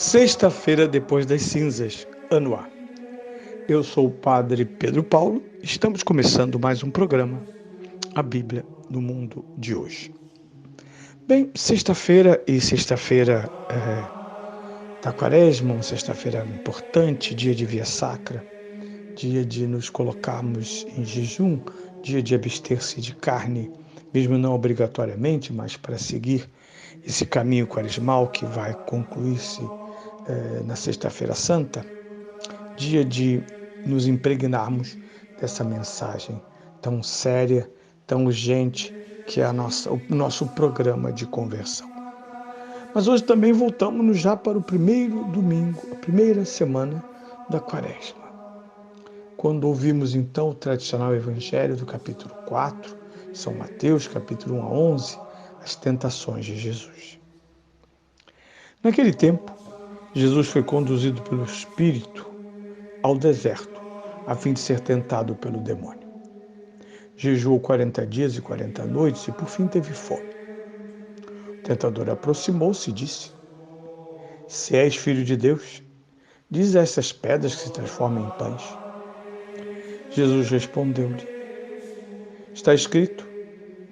Sexta-feira depois das cinzas, ano A. Eu sou o Padre Pedro Paulo. Estamos começando mais um programa, a Bíblia no Mundo de hoje. Bem, sexta-feira da Quaresma, uma sexta-feira importante, dia de Via Sacra, dia de nos colocarmos em jejum, dia de abster-se de carne, mesmo não obrigatoriamente, mas para seguir esse caminho quaresmal que vai concluir-se na Sexta-feira Santa, dia de nos impregnarmos dessa mensagem tão séria, tão urgente, que é o nosso programa de conversão. Mas hoje também voltamos já para o primeiro domingo, a primeira semana da Quaresma. Quando ouvimos então o tradicional Evangelho do capítulo 4, São Mateus, capítulo 1 a 11, as tentações de Jesus. Naquele tempo, Jesus foi conduzido pelo Espírito ao deserto, a fim de ser tentado pelo demônio. Jejuou 40 dias e 40 noites e por fim teve fome. O tentador aproximou-se e disse: Se és filho de Deus, diz a essas pedras que se transformem em pães. Jesus respondeu-lhe: Está escrito,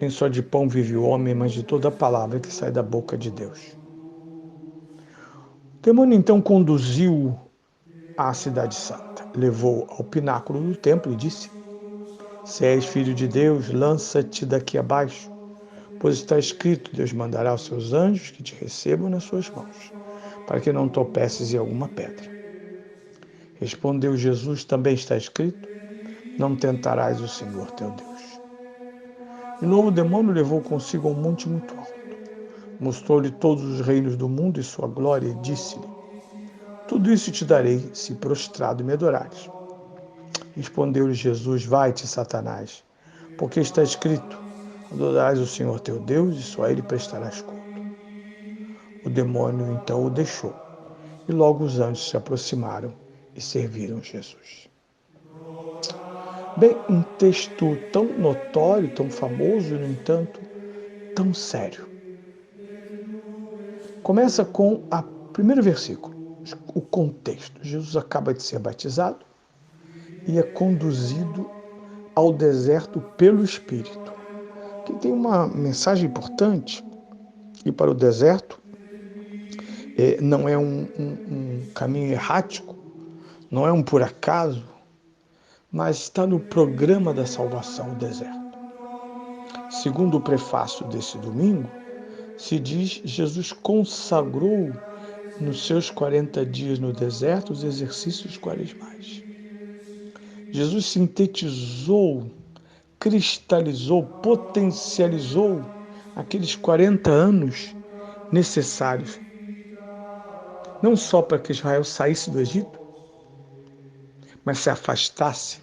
nem só de pão vive o homem, mas de toda a palavra que sai da boca de Deus. O demônio então conduziu-o à cidade santa, levou-o ao pináculo do templo e disse: Se és filho de Deus, lança-te daqui abaixo, pois está escrito, Deus mandará os seus anjos que te recebam nas suas mãos, para que não tropeces em alguma pedra. Respondeu Jesus, também está escrito, não tentarás o Senhor teu Deus. De novo o demônio levou consigo a um monte muito alto, mostrou-lhe todos os reinos do mundo e sua glória e disse-lhe, tudo isso te darei, se prostrado me adorares. Respondeu-lhe Jesus, vai-te, Satanás, porque está escrito, adorarás o Senhor teu Deus e só a ele prestarás culto. O demônio então o deixou, e logo os anjos se aproximaram e serviram Jesus. Bem, um texto tão notório, tão famoso e, no entanto, tão sério. Começa com o primeiro versículo, o contexto. Jesus acaba de ser batizado e é conduzido ao deserto pelo Espírito, que tem uma mensagem importante. Ir para o deserto não é um caminho errático, não é um por acaso, mas está no programa da salvação, o deserto. Segundo o prefácio desse domingo, se diz Jesus consagrou nos seus 40 dias no deserto os exercícios quaresmais. Jesus sintetizou, cristalizou, potencializou aqueles 40 anos necessários, não só para que Israel saísse do Egito, mas se afastasse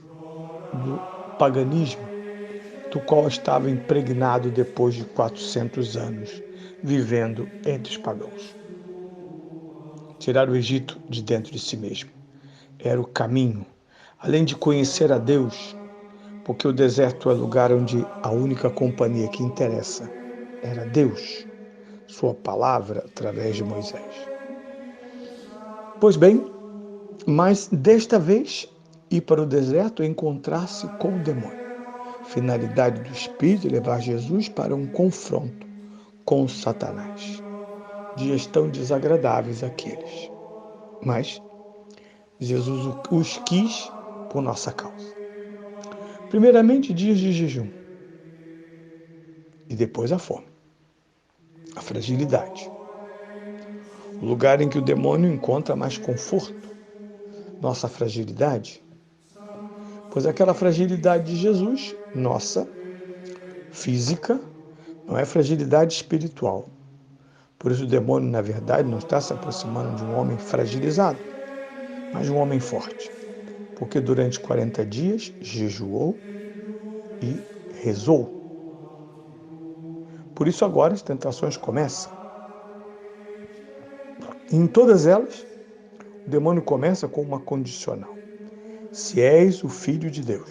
do paganismo, do qual estava impregnado depois de 400 anos, vivendo entre os pagãos. Tirar o Egito de dentro de si mesmo era o caminho, além de conhecer a Deus, porque o deserto é lugar onde a única companhia que interessa era Deus, sua palavra através de Moisés. Pois bem, mas desta vez ir para o deserto é encontrar-se com o demônio. Finalidade do Espírito é levar Jesus para um confronto com Satanás. Dias tão desagradáveis aqueles. Mas Jesus os quis por nossa causa. Primeiramente, dias de jejum. E depois a fome. A fragilidade. O lugar em que o demônio encontra mais conforto. Nossa fragilidade. Pois aquela fragilidade de Jesus, nossa, física, não é fragilidade espiritual. Por isso o demônio, na verdade, não está se aproximando de um homem fragilizado, mas de um homem forte. Porque durante 40 dias jejuou e rezou. Por isso agora as tentações começam. E em todas elas, o demônio começa com uma condicional. Se és o Filho de Deus.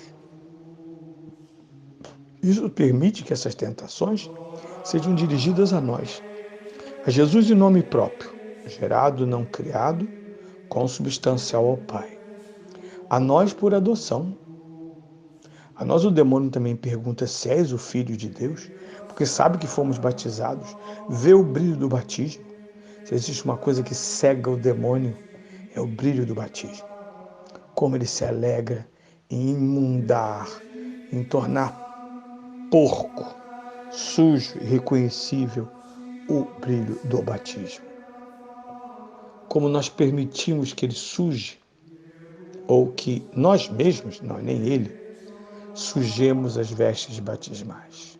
Isso permite que essas tentações sejam dirigidas a nós, a Jesus em nome próprio, gerado, não criado, consubstancial ao Pai. A nós por adoção. A nós o demônio também pergunta se és o Filho de Deus, porque sabe que fomos batizados, vê o brilho do batismo. Se existe uma coisa que cega o demônio, é o brilho do batismo. Como ele se alegra em imundar, em tornar porco, sujo e reconhecível o brilho do batismo. Como nós permitimos que ele suje, ou que nós mesmos, não nem ele, sujemos as vestes batismais.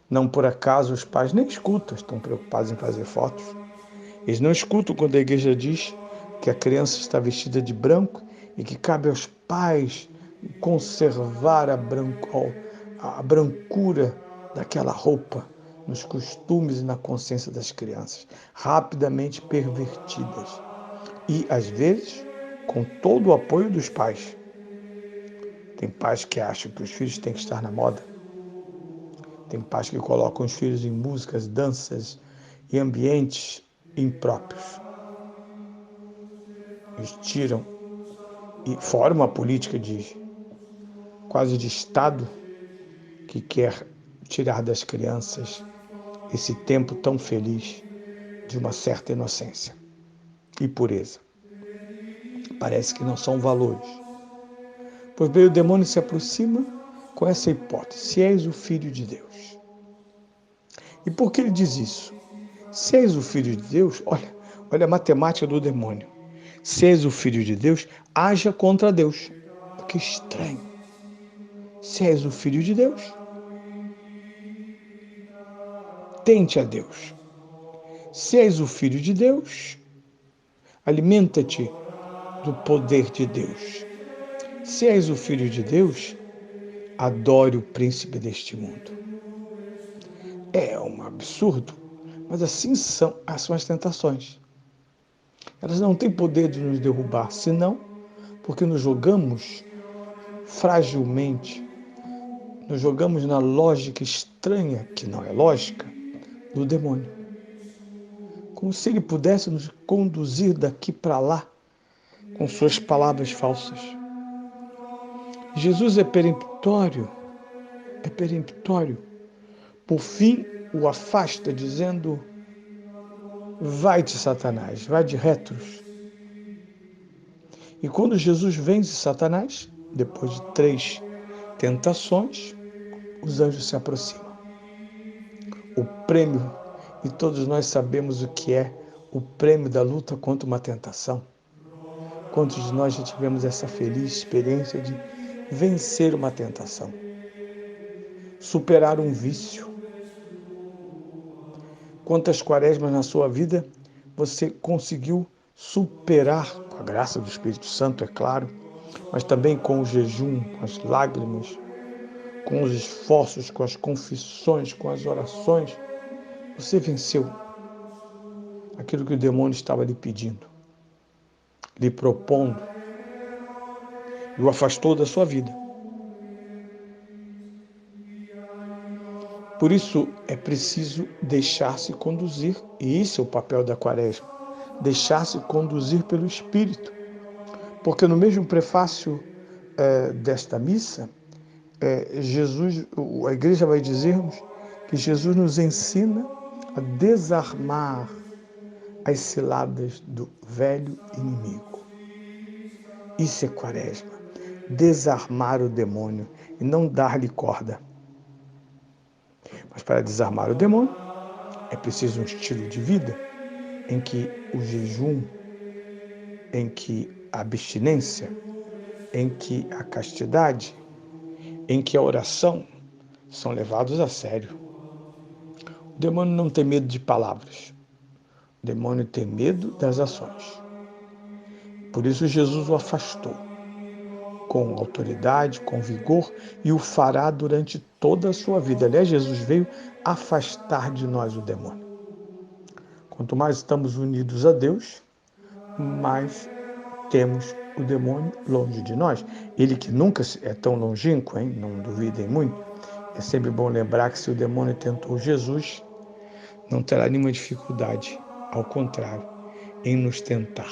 Não por acaso os pais nem escutam, estão preocupados em fazer fotos. Eles não escutam quando a igreja diz que a criança está vestida de branco e que cabe aos pais conservar a brancura daquela roupa nos costumes e na consciência das crianças, rapidamente pervertidas. E, às vezes, com todo o apoio dos pais. Tem pais que acham que os filhos têm que estar na moda. Tem pais que colocam os filhos em músicas, danças e ambientes impróprios. Eles tiram, e fora uma política quase de Estado que quer tirar das crianças esse tempo tão feliz de uma certa inocência e pureza. Parece que não são valores. Pois bem, o demônio se aproxima com essa hipótese: se és o Filho de Deus. E por que ele diz isso? Se és o Filho de Deus, olha a matemática do demônio. Se és o Filho de Deus, haja contra Deus. Que estranho. Se és o Filho de Deus, tente a Deus. Se és o Filho de Deus, alimenta-te do poder de Deus. Se és o Filho de Deus, adore o príncipe deste mundo. É um absurdo, mas assim são as tentações. Elas não têm poder de nos derrubar, senão porque nos jogamos fragilmente, nos jogamos na lógica estranha, que não é lógica, do demônio. Como se ele pudesse nos conduzir daqui para lá com suas palavras falsas. Jesus é peremptório. Por fim, o afasta, dizendo: vai-te, Satanás, vai de retros. E quando Jesus vence Satanás, depois de 3 tentações, os anjos se aproximam. O prêmio, e todos nós sabemos o que é o prêmio da luta contra uma tentação. Quantos de nós já tivemos essa feliz experiência de vencer uma tentação? Superar um vício. Quantas quaresmas na sua vida você conseguiu superar, com a graça do Espírito Santo, é claro, mas também com o jejum, com as lágrimas, com os esforços, com as confissões, com as orações. Você venceu aquilo que o demônio estava lhe pedindo, lhe propondo, e o afastou da sua vida. Por isso é preciso deixar-se conduzir, e esse é o papel da quaresma, deixar-se conduzir pelo Espírito. Porque no mesmo prefácio desta missa, a igreja vai dizer-nos que Jesus nos ensina a desarmar as ciladas do velho inimigo. Isso é quaresma, desarmar o demônio e não dar-lhe corda. Mas para desarmar o demônio, é preciso um estilo de vida em que o jejum, em que a abstinência, em que a castidade, em que a oração são levados a sério. O demônio não tem medo de palavras. O demônio tem medo das ações. Por isso Jesus o afastou com autoridade, com vigor, e o fará durante toda a sua vida. Aliás, Jesus veio afastar de nós o demônio. Quanto mais estamos unidos a Deus, mais temos o demônio longe de nós. Ele que nunca é tão longínquo, hein? Não duvidem muito. É sempre bom lembrar que se o demônio tentou Jesus, não terá nenhuma dificuldade. Ao contrário, em nos tentar,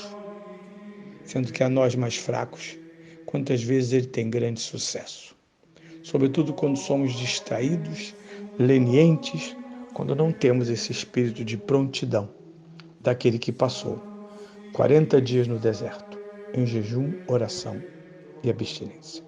sendo que a nós mais fracos, quantas vezes ele tem grande sucesso. Sobretudo quando somos distraídos, lenientes, quando não temos esse espírito de prontidão daquele que passou 40 dias no deserto, em jejum, oração e abstinência.